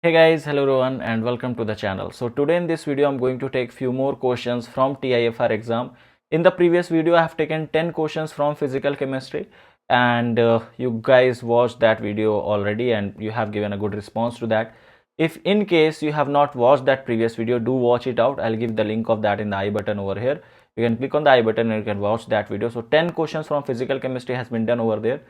Hey guys, hello everyone and welcome to the channel. So today in this video I'm going to take few more questions from TIFR exam. In the previous video I have taken 10 questions from physical chemistry and you guys watched that video already and you have given a good response to that. If in case you have not watched that previous video, do watch it out. I'll give the link of that in the I button over here. You can click on the I button and you can watch that video. So 10 questions from physical chemistry has been done over there.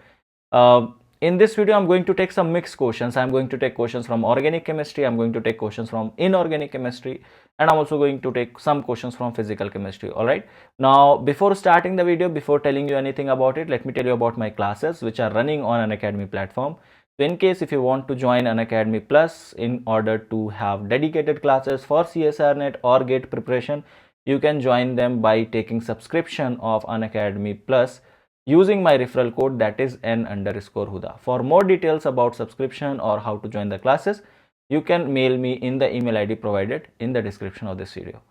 Uh, in this video, I'm going to take some mixed questions. I'm going to take questions from organic chemistry. I'm going to take questions from inorganic chemistry. And I'm also going to take some questions from physical chemistry. All right. Now, before starting the video, before telling you anything about it, let me tell you about my classes, which are running on Unacademy platform. So in case if you want to join Unacademy Plus in order to have dedicated classes for CSRNet or GATE preparation, you can join them by taking subscription of Unacademy Plus using my referral code, that is n_huda. For more details about subscription or how to join the classes, you can mail me in the email ID provided in the description of this video.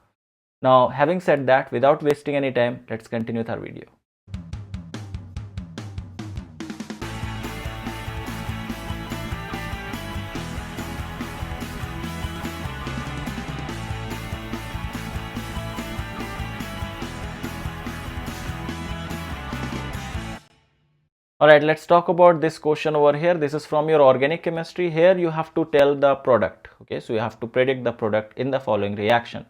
Now, having said that, without wasting any time, let's continue with our video. All right, let's talk about this question over here. This is from your organic chemistry. Here you have to tell the product. Okay, so you have to predict the product in the following reaction.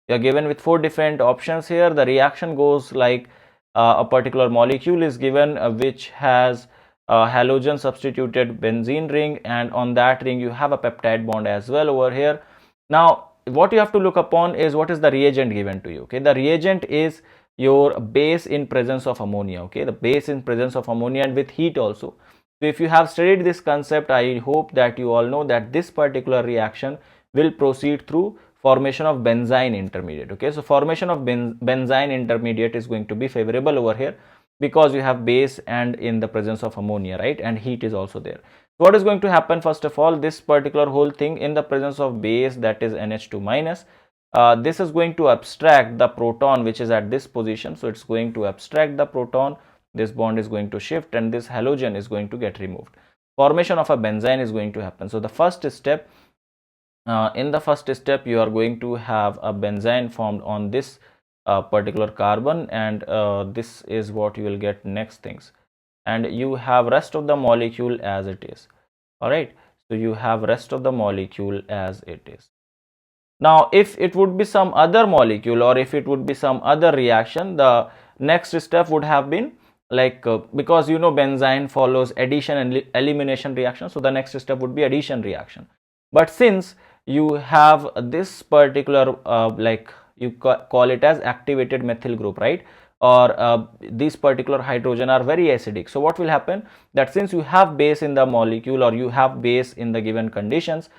You are given with 4 different options here. The reaction goes like a particular molecule is given which has a halogen substituted benzene ring, and on that ring you have a peptide bond as well over here. Now, what you have to look upon is what is the reagent given to you. Okay, the reagent is your base in presence of ammonia. Okay, the base in presence of ammonia and with heat also. So if you have studied this concept, I hope that you all know that this particular reaction will proceed through formation of benzyne intermediate. Okay, so formation of benzyne intermediate is going to be favorable over here because you have base and in the presence of ammonia, right, and heat is also there. So what is going to happen? First of all, this particular whole thing in the presence of base, that is NH2 minus, this is going to abstract the proton which is at this position. So it's going to abstract the proton, this bond is going to shift and this halogen is going to get removed. Formation of a benzyne is going to happen. So the first step, in the first step you are going to have a benzyne formed on this particular carbon, and this is what you will get next things, and you have rest of the molecule as it is. All right, so you have rest of the molecule as it is. Now, if it would be some other molecule or if it would be some other reaction, the next step would have been like because you know benzyne follows addition and elimination reaction, so the next step would be addition reaction. But since you have this particular like you call it as activated methyl group, right, or these particular hydrogen are very acidic, so what will happen, that since you have base in the molecule or you have base in the given conditions,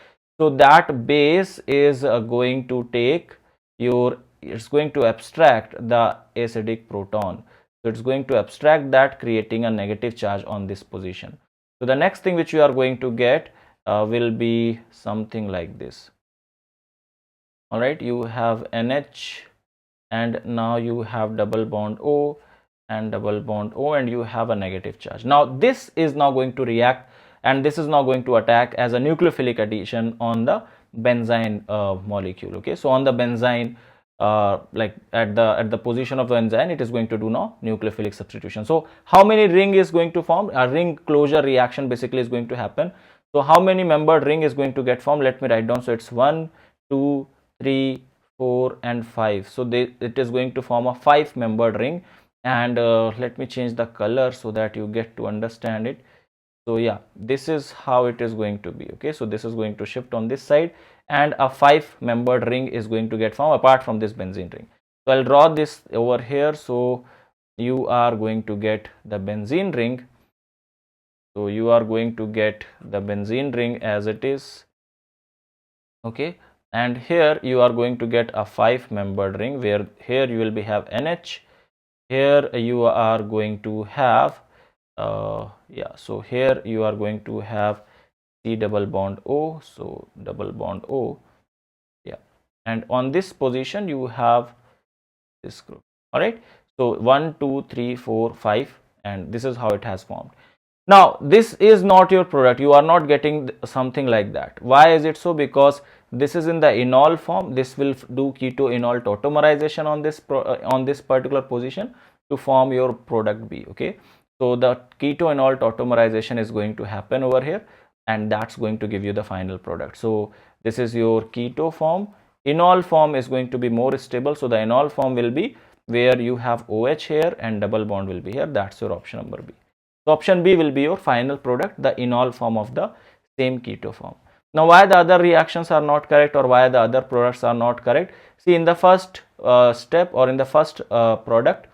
so that base is going to take your, it's going to abstract the acidic proton. So it's going to abstract that, creating a negative charge on this position. So the next thing which you are going to get will be something like this. All right, you have NH and now you have double bond O and double bond O, and you have a negative charge. Now this is now going to react and this is now going to attack as a nucleophilic addition on the benzyne molecule. Okay, so on the benzyne, like at the position of the enzyme, it is going to do now nucleophilic substitution. So how many ring is going to form? A ring closure reaction basically is going to happen. So how many membered ring is going to get formed? Let me write down. So it's 1, 2, 3, 4 and 5. So it is going to form a 5 membered ring, and let me change the color so that you get to understand it. So yeah, this is how it is going to be. Okay, so this is going to shift on this side and a 5 membered ring is going to get formed apart from this benzene ring. So I'll draw this over here. So you are going to get the benzene ring. So you are going to get the benzene ring as it is. Okay, and here you are going to get a 5 membered ring where here you will be have NH, here you are going to have yeah, so here you are going to have C double bond O, so double bond O, yeah, and on this position you have this group. All right, so 1, 2, 3, 4, 5, and this is how it has formed. Now, this is not your product. You are not getting something like that. Why is it so? Because this is in the enol form. This will do keto enol tautomerization on this particular position to form your product B. Okay. So the keto enol tautomerization is going to happen over here, and that's going to give you the final product. So this is your keto form. Enol form is going to be more stable. So the enol form will be where you have OH here and double bond will be here. That's your option number B. So option B will be your final product, the enol form of the same keto form. Now, why the other reactions are not correct, or why the other products are not correct? See, in the first step, or in the first product,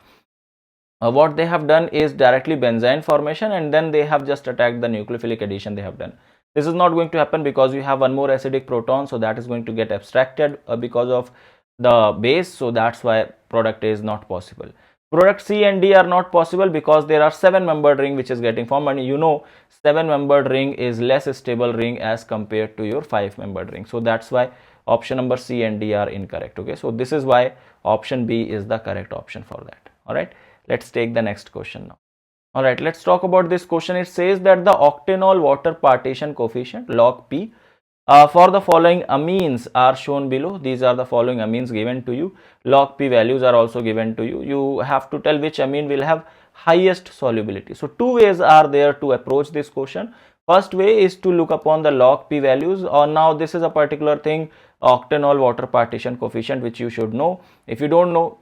what they have done is directly benzene formation, and then they have just attacked the nucleophilic addition they have done. This is not going to happen because you have one more acidic proton, so that is going to get abstracted because of the base. So that's why product A is not possible. Product C and D are not possible because there are 7-membered ring which is getting formed, and you know 7-membered ring is less stable ring as compared to your 5-membered ring. So that's why option number C and D are incorrect. Okay, so this is why option B is the correct option for that. All right, let's take the next question now. All right, let's talk about this question. It says that the octanol water partition coefficient log P for the following amines are shown below. These are the following amines given to you. Log P values are also given to you. You have to tell which amine will have highest solubility. So two ways are there to approach this question. First way is to look upon the log P values, or now this is a particular thing, octanol water partition coefficient, which you should know. If you don't know,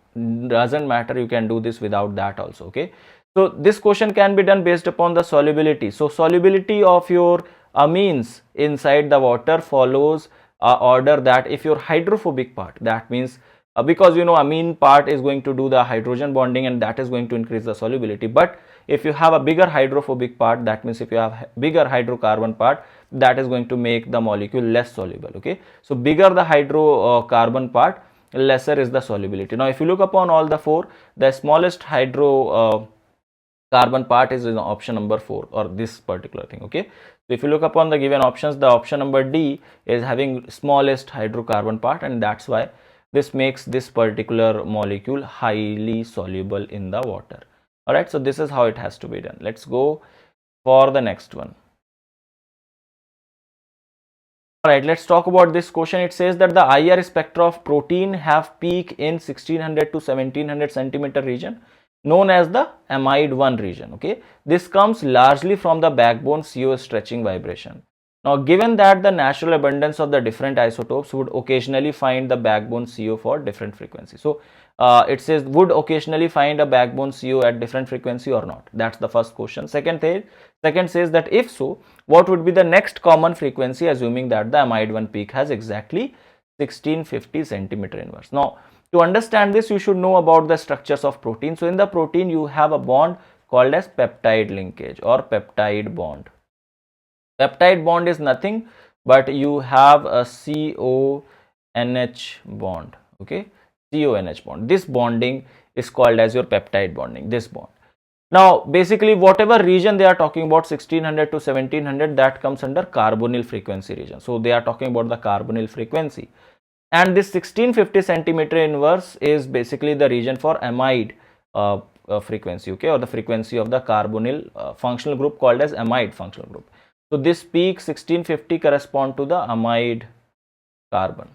doesn't matter, you can do this without that also. Okay, so this question can be done based upon the solubility. So solubility of your amines inside the water follows order that if your hydrophobic part, that means because you know amine part is going to do the hydrogen bonding, and that is going to increase the solubility. But if you have a bigger hydrophobic part, that means if you have bigger hydrocarbon part, that is going to make the molecule less soluble. Okay, so bigger the hydrocarbon part, lesser is the solubility. Now if you look upon all the four, the smallest hydrocarbon part is in option number 4, or this particular thing. Okay, so if you look upon the given options, the option number D is having smallest hydrocarbon part, and that's why this makes this particular molecule highly soluble in the water. All right, so this is how it has to be done. Let's go for the next one. All right, let's talk about this question. It says that the IR spectra of protein have peak in 1600 to 1700 centimeter region, known as the amide 1 region. Okay, this comes largely from the backbone CO stretching vibration. Now, given that the natural abundance of the different isotopes would occasionally find the backbone CO for different frequency. So it says would occasionally find a backbone CO at different frequency or not. That's the first question. Second says that if so, what would be the next common frequency, assuming that the amide 1 peak has exactly 1650 centimeter inverse. Now, to understand this, you should know about the structures of protein. So in the protein, you have a bond called as peptide linkage or peptide bond. Peptide bond is nothing but you have a CONH bond. Okay, CONH bond. This bonding is called as your peptide bonding, this bond. Now, basically, whatever region they are talking about, 1600 to 1700, that comes under carbonyl frequency region. So they are talking about the carbonyl frequency. And this 1650 centimeter inverse is basically the region for amide frequency, okay, or the frequency of the carbonyl functional group called as amide functional group. So this peak 1650 correspond to the amide carbon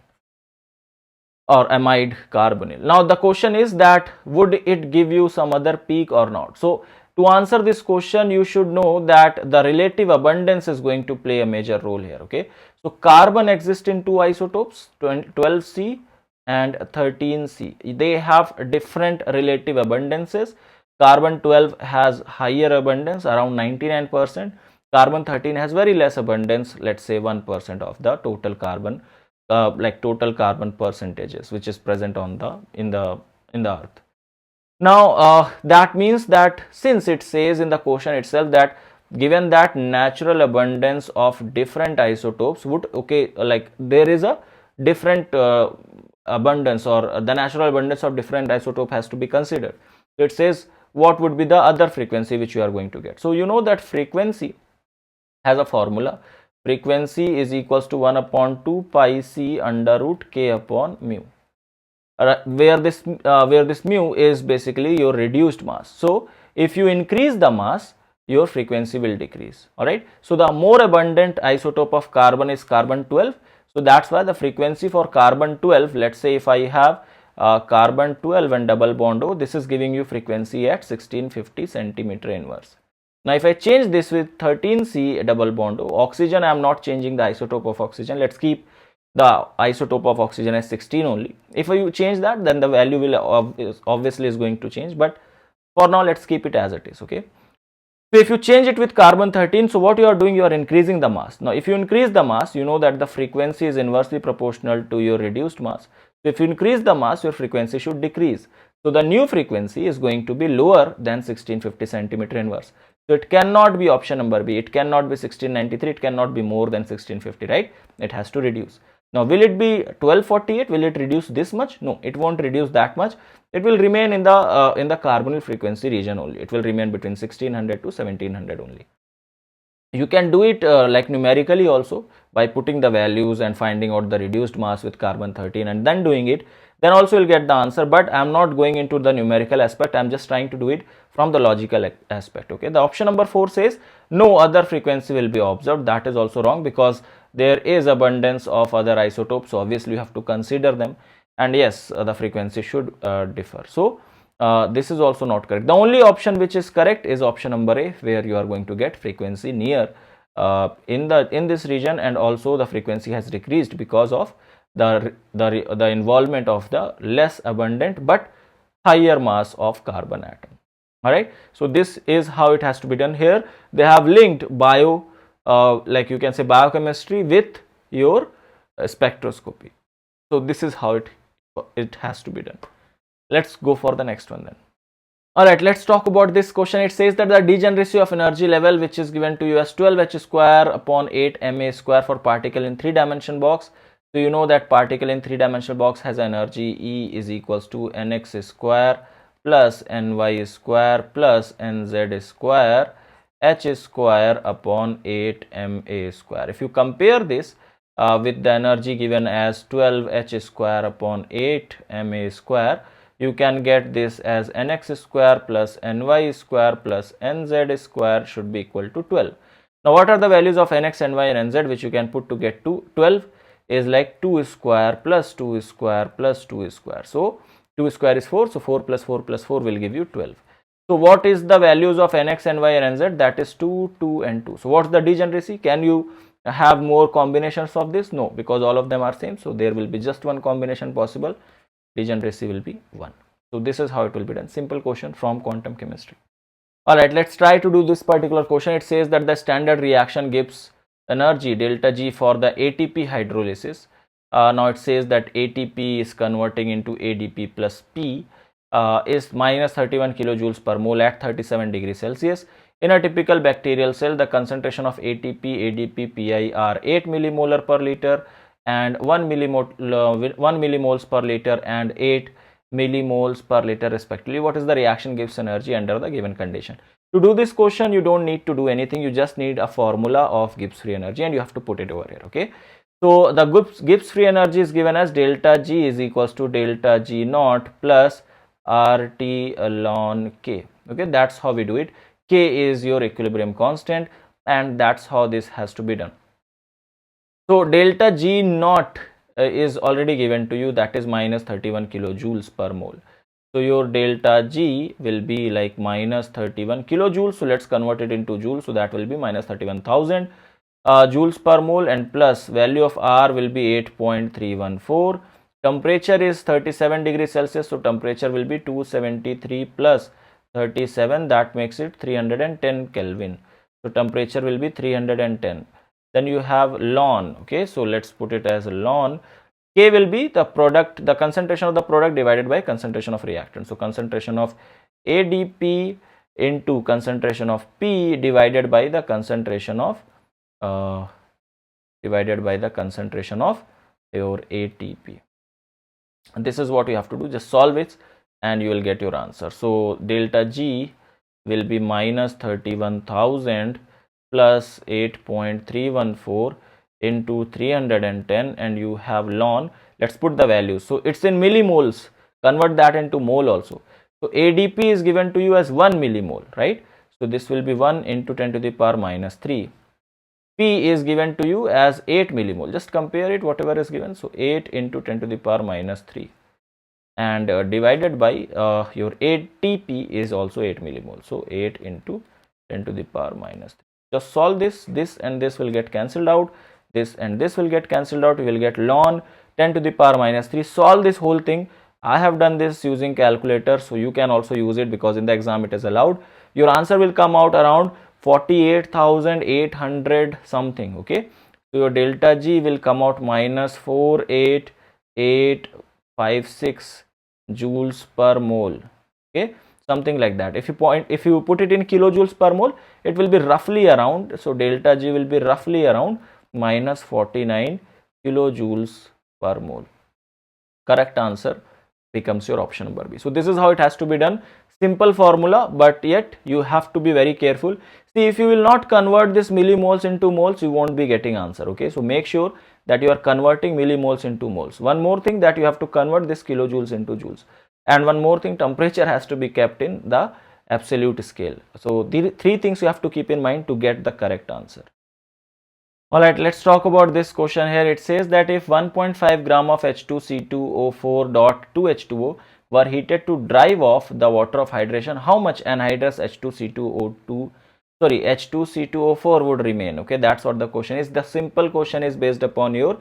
or amide carbonyl. Now the question is that would it give you some other peak or not? So to answer this question, you should know that the relative abundance is going to play a major role here. Okay, so carbon exists in two isotopes, 12C and 13C. They have different relative abundances. Carbon 12 has higher abundance, around 99%. Carbon 13 has very less abundance, let's say 1% of the total carbon, like total carbon percentages which is present on the in the earth. Now that means that since it says in the question itself that given that natural abundance of different isotopes would, okay, like there is a different abundance, or the natural abundance of different isotope has to be considered. So it says what would be the other frequency which you are going to get. So you know that frequency has a formula. Frequency is equals to 1 upon 2 pi c under root k upon mu, where this mu is basically your reduced mass. So if you increase the mass, your frequency will decrease. All right. So the more abundant isotope of carbon is carbon 12. So that's why the frequency for carbon 12, let's say if I have carbon 12 and double bond O, this is giving you frequency at 1650 centimeter inverse. Now if I change this with 13C double bond O, oxygen, I am not changing the isotope of oxygen. Let's keep the isotope of oxygen as 16 only. If you change that, then the value will obviously is going to change, but for now let's keep it as it is. Okay. So if you change it with carbon 13, so what you are doing, you are increasing the mass. Now if you increase the mass, you know that the frequency is inversely proportional to your reduced mass. So if you increase the mass, your frequency should decrease. So the new frequency is going to be lower than 1650 centimeter inverse. So it cannot be option number B. It cannot be 1693. It cannot be more than 1650, right? It has to reduce. Now will it be 1248? Will it reduce this much? No, it won't reduce that much. It will remain in the carbonyl frequency region only. It will remain between 1600 to 1700 only. You can do it like numerically also by putting the values and finding out the reduced mass with carbon 13 and then doing it. Then also you'll get the answer, but I am not going into the numerical aspect. I am just trying to do it from the logical aspect. Okay. The option number 4 says no other frequency will be observed. That is also wrong because there is abundance of other isotopes. So obviously you have to consider them. And yes, the frequency should differ. So this is also not correct. The only option which is correct is option number A, where you are going to get frequency near in this region, and also the frequency has decreased because of the involvement of the less abundant but higher mass of carbon atom. All right. So this is how it has to be done. Here they have linked like you can say biochemistry with your spectroscopy. So this is how it has to be done. Let's go for the next one then. Alright, let's talk about this question. It says that the degeneracy of energy level, which is given to you as 12h square upon 8 ma square for particle in 3-dimension box. So you know that particle in 3-dimensional box has energy E is equals to nx square plus ny square plus nz square h square upon 8 ma square. If you compare this with the energy given as 12h square upon 8 ma square, you can get this as nx square plus ny square plus nz square should be equal to 12. Now what are the values of nx, ny and nz which you can put to get to 12 is like 2 square plus 2 square plus 2 square. So 2 square is 4, so 4 plus 4 plus 4 will give you 12. So what is the values of nx, ny and nz? That is 2, 2 and 2. So what's the degeneracy? Can you have more combinations of this? No, because all of them are same. So there will be just one combination possible. Degeneracy will be 1. So this is how it will be done. Simple question from quantum chemistry. Alright, let's try to do this particular question. It says that the standard reaction gives energy delta G for the ATP hydrolysis. Now it says that ATP is converting into ADP plus P is minus 31 kilojoules per mole at 37 degrees Celsius. In a typical bacterial cell, the concentration of ATP, ADP, Pi are 8 millimolar per liter and 1 millimoles per liter and 8 millimoles per liter respectively. What is the reaction gives energy under the given condition? To do this question, you don't need to do anything. You just need a formula of Gibbs free energy and you have to put it over here. Okay. So the Gibbs free energy is given as delta G is equals to delta G naught plus RT ln K. Okay. That's how we do it. K is your equilibrium constant and that's how this has to be done. So delta G naught is already given to you, that is minus 31 kilojoules per mole. So your delta G will be like minus 31 kilojoules. So let's convert it into joules. So that will be minus 31,000 joules per mole and plus value of R will be 8.314. Temperature is 37 degrees Celsius. So temperature will be 273 plus 37, that makes it 310 Kelvin. So temperature will be 310. Then you have ln. Okay, so let's put it as ln. K will be the product, the concentration of the product divided by concentration of reactant. So concentration of ADP into concentration of P divided by the concentration of your ATP. And this is what you have to do. Just solve it and you will get your answer. So delta G will be minus 31,000 plus 8.314 into 310 and you have ln. Let's put the values. So it's in millimoles. Convert that into mole also. So ADP is given to you as 1 millimole, right? So this will be 1 into 10 to the power minus 3. P is given to you as 8 millimole. Just compare it, whatever is given. So 8 into 10 to the power minus 3. And divided by your 8Tp is also 8 millimole. So 8 into 10 to the power minus 3. Just solve this. This and this will get cancelled out. This and this will get cancelled out. We will get ln 10 to the power minus 3. Solve this whole thing. I have done this using calculator, so you can also use it because in the exam it is allowed. Your answer will come out around 48,800 something. Okay, so your delta G will come out minus 48856 joules per mole. Okay, something like that. If you put it in kilojoules per mole, it will be roughly around, so delta G will be roughly around minus 49 kilojoules per mole. Correct answer becomes your option number B. So this is how it has to be done. Simple formula, but yet you have to be very careful. See, if you will not convert this millimoles into moles, you won't be getting answer. Okay, so make sure that you are converting millimoles into moles. One more thing, that you have to convert this kilojoules into joules. And one more thing, temperature has to be kept in the absolute scale. So the three things you have to keep in mind to get the correct answer. Alright, let's talk about this question here. It says that if 1.5 gram of H2C2O4.2H2O were heated to drive off the water of hydration, how much anhydrous H2C2O4 would remain? Okay, that's what the question is. The simple question is based upon your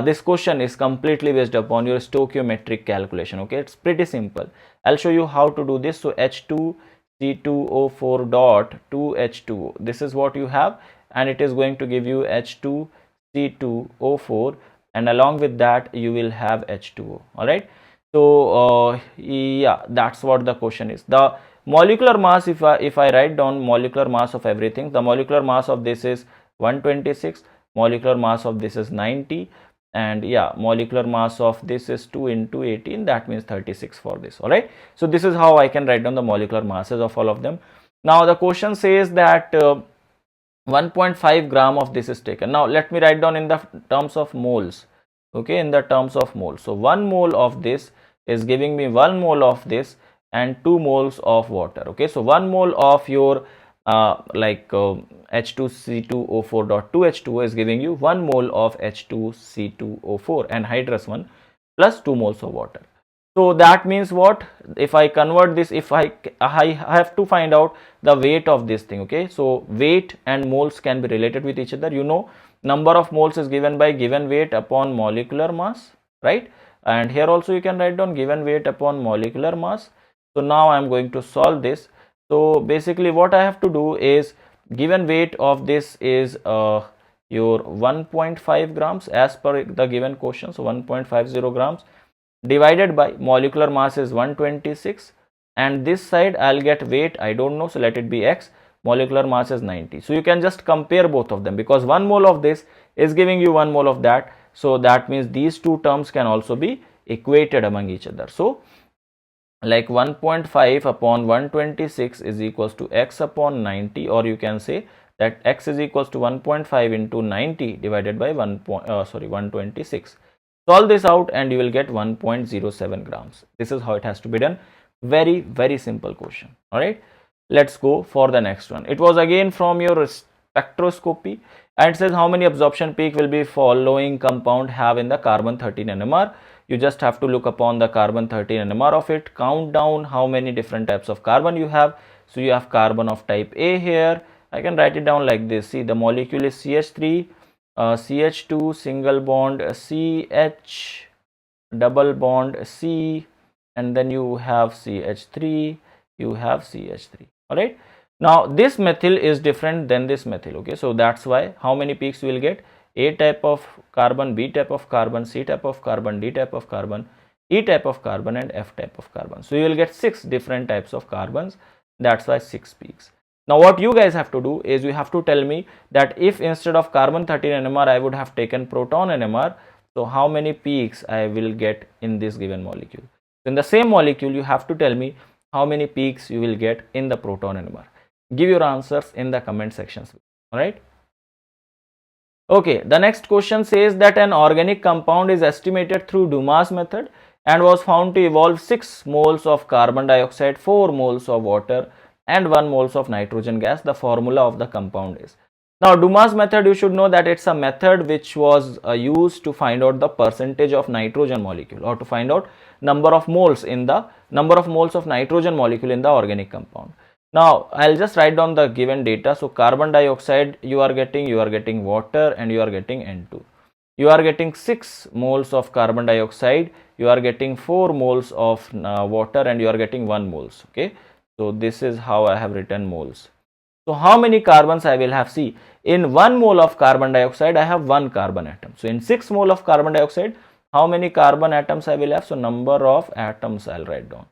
this question is completely based upon your stoichiometric calculation. Okay, it's pretty simple. I'll show you how to do this. So H2C2O4.2H2O, this is what you have, and it is going to give you H2C2O4, and along with that you will have H2O. All right, so yeah, that's what the question is. The molecular mass, if I write down molecular mass of everything, the molecular mass of this is 126, molecular mass of this is 90, and yeah, molecular mass of this is 2 into 18, that means 36 for this. All right, so this is how I can write down the molecular masses of all of them. Now the question says that 1.5 gram of this is taken. Now let me write down in the terms of moles. Okay, in the terms of moles. So 1 mole of this is giving me 1 mole of this and 2 moles of water. Okay, so 1 mole of your H2C2O4.2H2O is giving you 1 mole of H2C2O4 anhydrous one plus 2 moles of water. So that means what? If I convert this, if I have to find out the weight of this thing. Okay, so weight and moles can be related with each other. You know, number of moles is given by given weight upon molecular mass, right? And here also you can write down given weight upon molecular mass. So now I am going to solve this. So basically what I have to do is, given weight of this is your 1.5 grams as per the given question. So 1.50 grams divided by molecular mass is 126, and this side I'll get weight, I don't know, so let it be X. Molecular mass is 90. So you can just compare both of them, because 1 mole of this is giving you 1 mole of that. So that means these two terms can also be equated among each other. So like 1.5 upon 126 is equals to X upon 90, or you can say that X is equals to 1.5 into 90 divided by 126. Solve this out and you will get 1.07 grams. This is how it has to be done. Very, very simple question. All right, let's go for the next one. It was again from your spectroscopy, and it says how many absorption peak will be following compound have in the carbon 13 NMR. You just have to look upon the carbon 13 NMR of it, count down how many different types of carbon you have. So you have carbon of type A here. I can write it down like this. See, the molecule is CH3, CH2, single bond CH, double bond C, and then you have CH3, you have CH3. All right, now this methyl is different than this methyl. Okay, so that's why how many peaks you will get? A type of carbon, B type of carbon, C type of carbon, D type of carbon, E type of carbon, and F type of carbon. So you will get 6 different types of carbons. That's why 6 peaks. Now what you guys have to do is you have to tell me that if instead of carbon 13 NMR I would have taken proton NMR, so how many peaks I will get in this given molecule. In the same molecule you have to tell me how many peaks you will get in the proton NMR. Give your answers in the comment sections. All right. Okay, the next question says that an organic compound is estimated through Dumas method and was found to evolve 6 moles of carbon dioxide, 4 moles of water, and 1 moles of nitrogen gas. The formula of the compound is. Now Dumas method, you should know that it's a method which was used to find out the percentage of nitrogen molecule, or to find out number of moles of nitrogen molecule in the organic compound. Now I'll just write down the given data. So carbon dioxide you are getting water, and you are getting N2. You are getting 6 moles of carbon dioxide, you are getting 4 moles of water, and you are getting 1 moles. Okay, so this is how I have written moles. So how many carbons I will have? See, in 1 mole of carbon dioxide I have 1 carbon atom. So in 6 mole of carbon dioxide, how many carbon atoms I will have? So number of atoms I'll write down.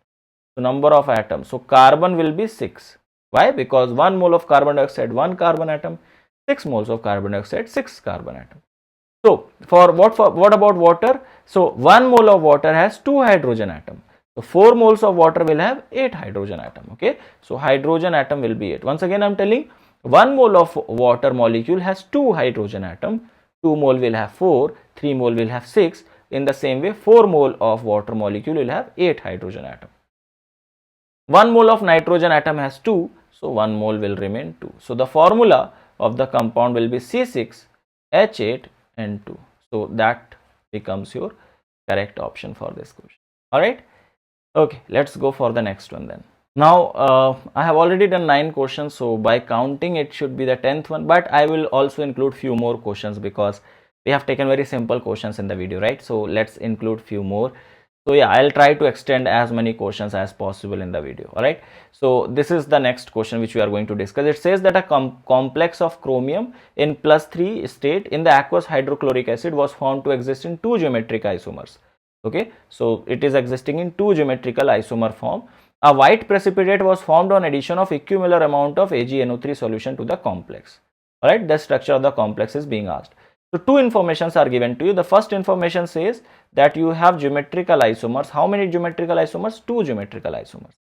So number of atoms. So carbon will be 6. Why? Because 1 mole of carbon dioxide, 1 carbon atom. 6 moles of carbon dioxide, 6 carbon atom. So what about water? So 1 mole of water has 2 hydrogen atom. So 4 moles of water will have 8 hydrogen atom. Okay, so hydrogen atom will be 8. Once again I am telling, 1 mole of water molecule has 2 hydrogen atom, 2 mole will have 4, 3 mole will have 6. In the same way, 4 mole of water molecule will have 8 hydrogen atom. 1 mole of nitrogen atom has 2, so 1 mole will remain 2. So the formula of the compound will be C6H8N2. So that becomes your correct option for this question. Alright. Okay, let's go for the next one then. Now I have already done 9 questions, so by counting it should be the 10th one, but I will also include few more questions because we have taken very simple questions in the video, right? So let's include few more. So yeah, I'll try to extend as many questions as possible in the video. All right, so this is the next question which we are going to discuss. It says that a complex of chromium in +3 state in the aqueous hydrochloric acid was found to exist in 2 geometric isomers. Okay, so it is existing in 2 geometrical isomer form. A white precipitate was formed on addition of equimolar amount of AgNO3 solution to the complex. All right, the structure of the complex is being asked. So 2 informations are given to you. The first information says that you have geometrical isomers. How many geometrical isomers? 2 geometrical isomers.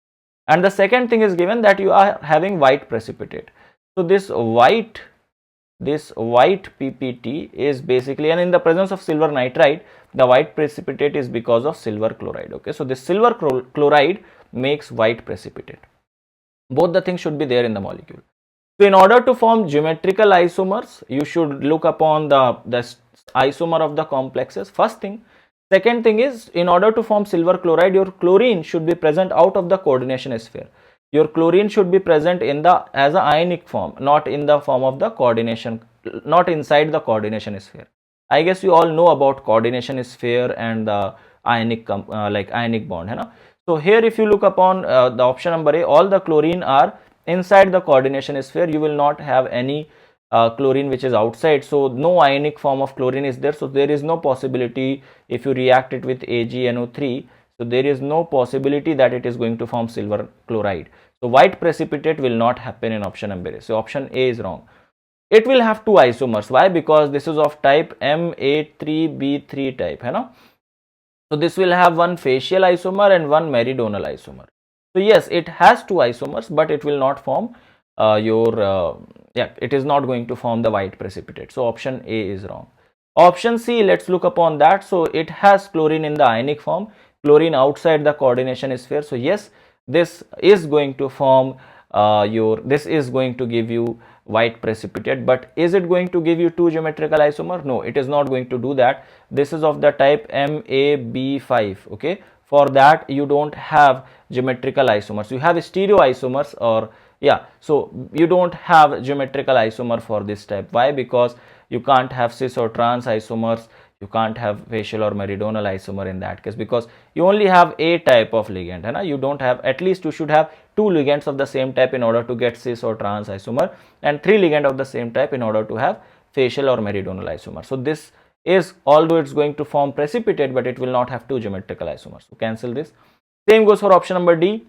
And the second thing is given that you are having white precipitate. So this white PPT is basically, and in the presence of silver nitride, the white precipitate is because of silver chloride. Okay, so this silver chloride makes white precipitate. Both the things should be there in the molecule. So in order to form geometrical isomers, you should look upon the isomer of the complexes, first thing. Second thing is, in order to form silver chloride, your chlorine should be present out of the coordination sphere. Your chlorine should be present in the as a ionic form, not in the form of the coordination, not inside the coordination sphere. I guess you all know about coordination sphere and the ionic ionic bond, hai na? So here if you look upon the option number A, all the chlorine are inside the coordination sphere. You will not have any chlorine which is outside, so no ionic form of chlorine is there. So there is no possibility, if you react it with AgNO3, so there is no possibility that it is going to form silver chloride. So white precipitate will not happen in option number A. So option A is wrong. It will have 2 isomers. Why? Because this is of type M83B3 type, hai na? So this will have one facial isomer and one meridional isomer. So yes, it has 2 isomers, but it will not form it is not going to form the white precipitate. So option A is wrong. Option C, let's look upon that. So it has chlorine in the ionic form, chlorine outside the coordination sphere. So yes, this is going to form this is going to give you white precipitate, but is it going to give you 2 geometrical isomer? No, it is not going to do that. This is of the type MAB5. Okay, for that you don't have geometrical isomers, you have stereoisomers, or yeah, so you don't have geometrical isomer for this type. Why? Because you can't have cis or trans isomers, you can't have facial or meridional isomer in that case, because you only have a type of ligand, hai na? You don't have, at least you should have 2 ligands of the same type in order to get cis or trans isomer, and 3 ligand of the same type in order to have facial or meridional isomer. So this is, although it's going to form precipitate, but it will not have 2 geometrical isomers. So cancel this. Same goes for option number D.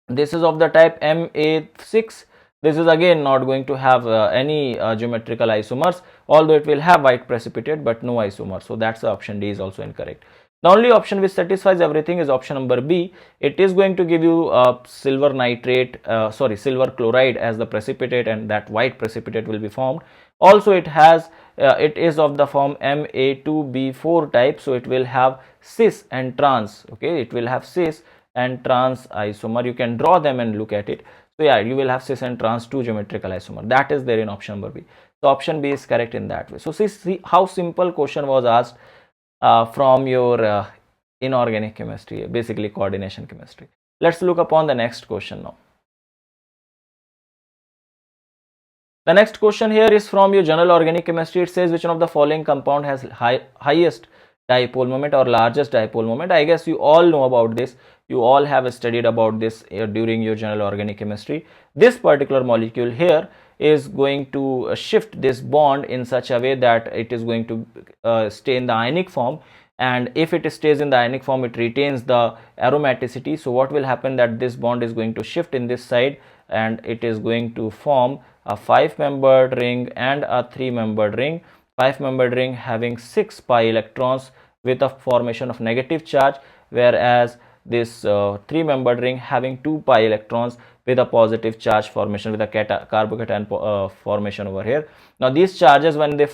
This is of the type Ma6. This is again not going to have any geometrical isomers, although it will have white precipitate but no isomer. So that's the option D is also incorrect. The only option which satisfies everything is option number B. It is going to give you silver chloride as the precipitate, and that white precipitate will be formed. Also it has it is of the form Ma2B4 type, so it will have cis and trans. Okay, it will have cis and trans isomer. You can draw them and look at it. So yeah, you will have cis and trans 2 geometrical isomer. That is there in option number B. So option B is correct in that way. So see how simple question was asked from your inorganic chemistry, basically coordination chemistry. Let's look upon the next question now. The next question here is from your general organic chemistry. It says which one of the following compound has highest dipole moment or largest dipole moment. I guess you all know about this. You all have studied about this during your general organic chemistry. This particular molecule here is going to shift this bond in such a way that it is going to stay in the ionic form, and if it stays in the ionic form, it retains the aromaticity. So what will happen, that this bond is going to shift in this side and it is going to form a 5-membered ring and a 3-membered ring. 5-membered ring having 6 pi electrons with a formation of negative charge, whereas this 3-membered ring having 2 pi electrons with a positive charge formation, with a carbocation formation over here. Now these charges, when they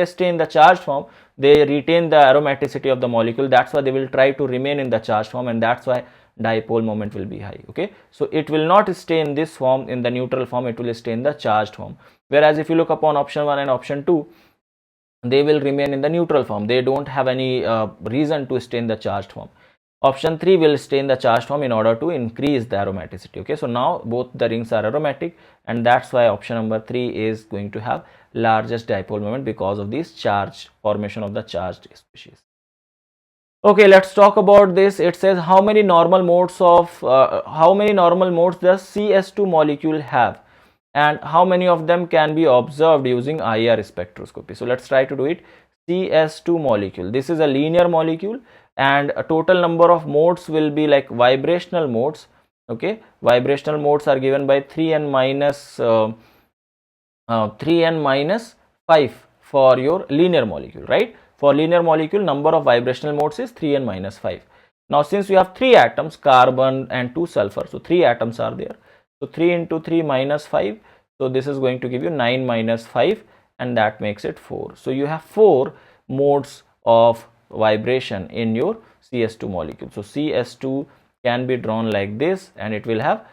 stay in the charged form, they retain the aromaticity of the molecule. That's why they will try to remain in the charged form, and that's why dipole moment will be high. Okay, so it will not stay in this form, in the neutral form, it will stay in the charged form. Whereas if you look upon option 1 and option 2, they will remain in the neutral form. They don't have any reason to stay in the charged form. Option 3 will stay in the charged form in order to increase the aromaticity. Okay, so now both the rings are aromatic, and that's why option number 3 is going to have largest dipole moment, because of this charged formation of the charged species. Okay, let's talk about this. It says how many normal modes does CS2 molecule have, and how many of them can be observed using IR spectroscopy. So let's try to do it. CS2 molecule, this is a linear molecule, and a total number of modes will be like vibrational modes. Okay, vibrational modes are given by 3n minus 5 for your linear molecule, right? For linear molecule, number of vibrational modes is 3n minus 5. Now since we have 3 atoms, carbon and 2 sulfur, so 3 atoms are there. So 3 into 3 minus 5, so this is going to give you 9 minus 5, and that makes it 4. So you have 4 modes of vibration in your CS2 molecule. So CS2 can be drawn like this, and it will have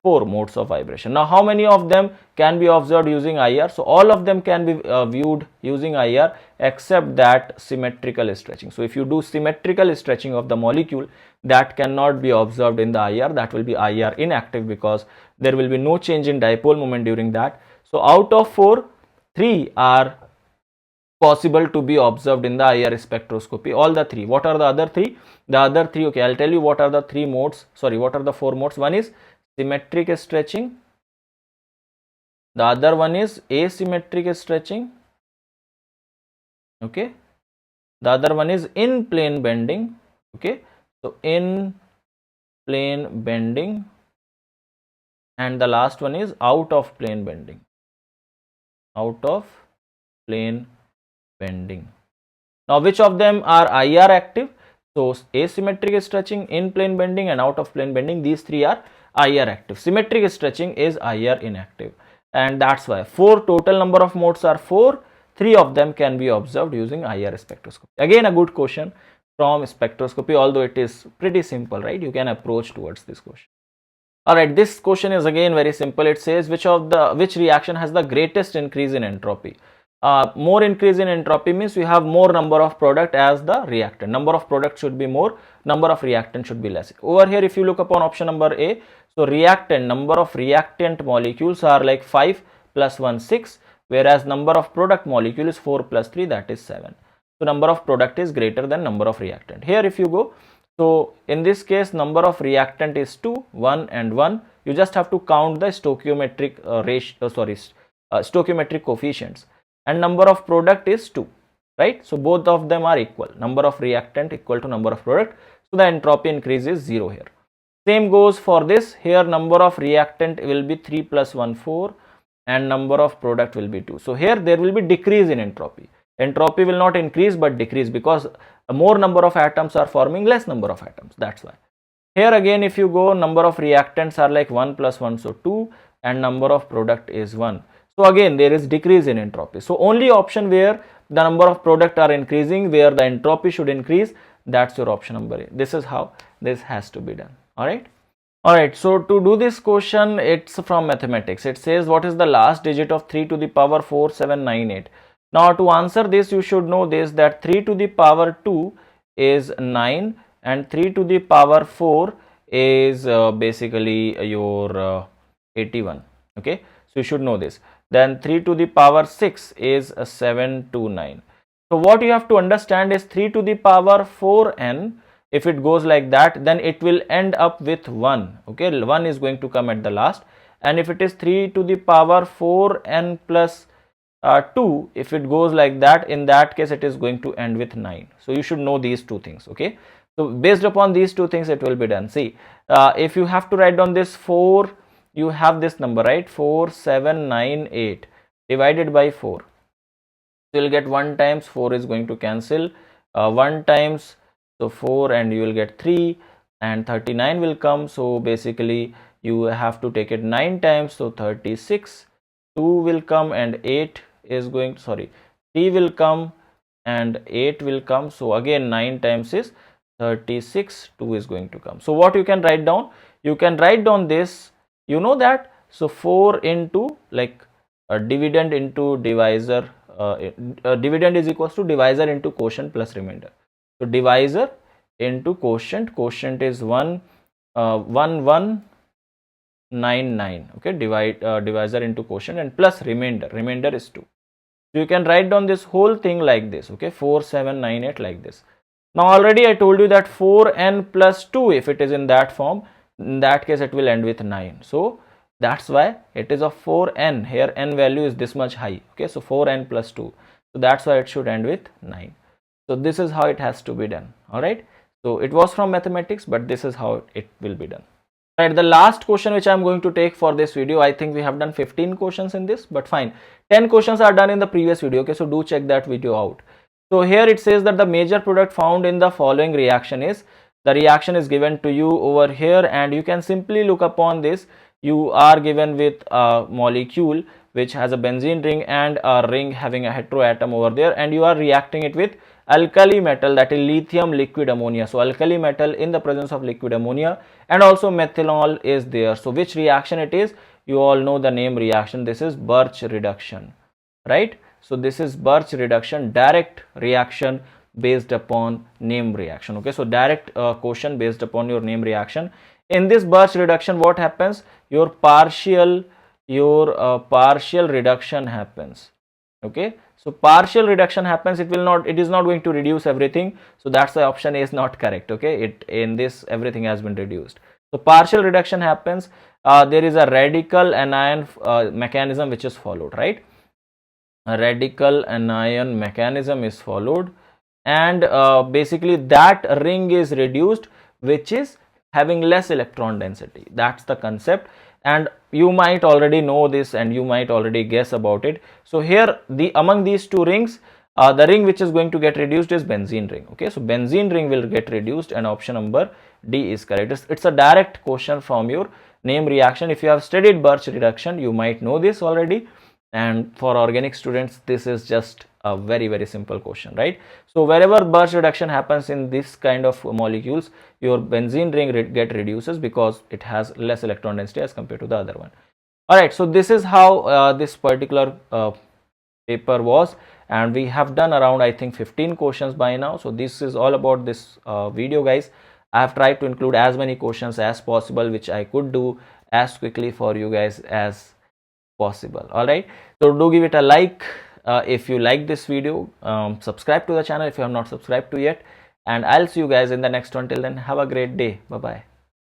4 modes of vibration. Now how many of them can be observed using IR? So all of them can be viewed using IR except that symmetrical stretching. So if you do symmetrical stretching of the molecule, that cannot be observed in the IR. That will be IR inactive, because there will be no change in dipole moment during that. So out of 4, 3 are possible to be observed in the IR spectroscopy. All the 3. What are the other 3? The other 3, okay, I'll tell you what are the 3 modes. Sorry, what are the 4 modes? One is symmetric stretching, the other one is asymmetric stretching, okay, the other one is in plane bending. Okay, so in plane bending, and the last one is out of plane bending. Out of plane bending. Now which of them are IR active? So asymmetric stretching, in plane bending, and out of plane bending, these 3 are IR active. Symmetric stretching is IR inactive, and that's why 4 total number of modes are 4. 3 of them can be observed using IR spectroscopy. Again, a good question from spectroscopy, although it is pretty simple, right? You can approach towards this question. Alright, this question is again very simple. It says which reaction has the greatest increase in entropy? More increase in entropy means we have more number of product as the reactant. Number of product should be more, number of reactant should be less. Over here, if you look upon option number A, so reactant, number of reactant molecules are like 5 plus 1, 6, whereas number of product molecule is 4 plus 3, that is 7. So number of product is greater than number of reactant. Here if you go, so in this case, number of reactant is 2, 1 and 1. You just have to count the stoichiometric stoichiometric coefficients, and number of product is 2, right? So both of them are equal. Number of reactant equal to number of product. So the entropy increase is 0 here. Same goes for this. Here number of reactant will be 3 plus 1, 4, and number of product will be 2. So here there will be decrease in entropy. Entropy will not increase but decrease, because more number of atoms are forming less number of atoms. That's why. Here again, if you go, number of reactants are like 1 plus 1, so 2, and number of product is 1. So again, there is decrease in entropy. So only option where the number of product are increasing, where the entropy should increase, that's your option number A. This is how this has to be done. Alright. Alright, so to do this question, it's from mathematics. It says what is the last digit of 3 to the power 4798. Now to answer this, you should know this, that 3 to the power 2 is 9 and 3 to the power 4 is basically your 81. Okay, so you should know this. Then 3 to the power 6 is 729. So what you have to understand is 3 to the power 4n, if it goes like that, then it will end up with 1. Okay, 1 is going to come at the last. And if it is 3 to the power 4n plus 2, if it goes like that, in that case it is going to end with 9. So you should know these two things. Okay, so based upon these two things it will be done. See, if you have to write down this 4, you have this number, right? 4798 divided by 4. So you'll get 1 times 4 is going to cancel, 1 times, so 4, and you will get 3, and 39 will come. So basically you have to take it 9 times, so 36. 2 will come and 8 is going, sorry, 3 will come and 8 will come. So again 9 times is 36, 2 is going to come. So what you can write down? You can write down this, you know that, so 4 into like dividend into divisor, dividend is equals to divisor into quotient plus remainder. So divisor into quotient, quotient is 1199. Okay, divisor into quotient, and plus remainder, remainder is 2. So you can write down this whole thing like this. Okay, 4798 like this. Now already I told you that 4n plus 2, if it is in that form, in that case it will end with 9. So that's why it is of 4n. Here n value is this much high. Okay, so 4n plus 2. So that's why it should end with 9. So this is how it has to be done. All right. So it was from mathematics, but this is how it will be done. Right, the last question which I am going to take for this video, I think we have done 15 questions in this, but fine. 10 questions are done in the previous video. Okay, so do check that video out. So here it says that the major product found in the following reaction is, the reaction is given to you over here, and you can simply look upon this. You are given with a molecule which has a benzene ring and a ring having a heteroatom over there, and you are reacting it with alkali metal, that is lithium liquid ammonia. So alkali metal in the presence of liquid ammonia, and also methanol is there. So which reaction it is? You all know the name reaction. This is Birch reduction, right? So this is Birch reduction, direct reaction based upon name reaction. Okay, so direct quotient based upon your name reaction. In this Birch reduction, what happens? Your partial reduction happens. Okay, so partial reduction happens. It is not going to reduce everything. So that's why option A is not correct. Okay, in this everything has been reduced. So partial reduction happens. There is a radical anion mechanism which is followed, right? A radical anion mechanism is followed, and basically that ring is reduced, which is having less electron density. That's the concept, and you might already know this and you might already guess about it. So here among these two rings, the ring which is going to get reduced is benzene ring. Okay, so benzene ring will get reduced, and option number D is correct. It's a direct question from your name reaction. If you have studied Birch reduction, you might know this already, and for organic students this is just a very simple question, right? So wherever Birch reduction happens in this kind of molecules, your benzene ring get reduces because it has less electron density as compared to the other one. All right, so this is how this particular paper was, and we have done around, I think, 15 questions by now. So this is all about this video, guys. I have tried to include as many questions as possible, which I could do as quickly for you guys as possible. All right, so do give it a like if you like this video. Subscribe to the channel if you have not subscribed to yet, and I'll see you guys in the next one. Till then, have a great day. Bye bye.